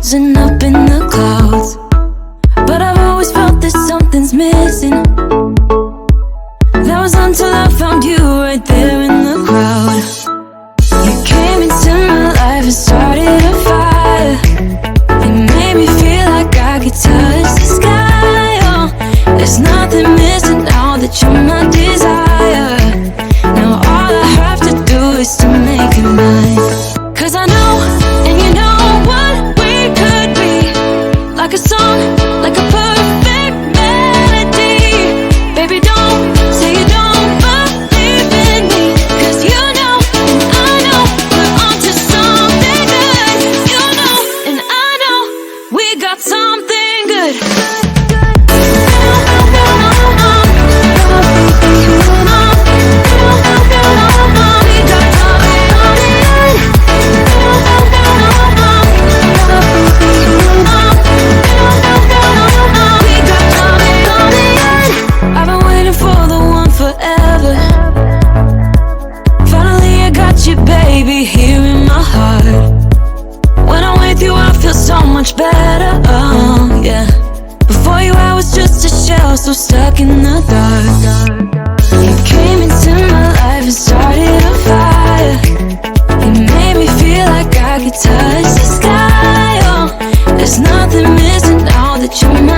frozen up in the clouds, but I've always felt that something's missing. That was until I found you right there in the crowd. You came into my life and started a fire. You made me feel like I could touch the sky. Oh, there's nothing missing now that you're my desire. Now all I have to do is to make you mine. 'Cause I know, and you know what we could be. Like a song, like a perfect melody. Baby, don't say you don't believe in me, 'cause you know, and I know, we're onto something good. You know, and I know, we got something good. Baby, here in my heart. When I'm with you, I feel so much better. Oh, yeah. Before you, I was just a shell, so stuck in the dark. You came into my life and started a fire. You made me feel like I could touch the sky. Oh, there's nothing missing now that you're mine.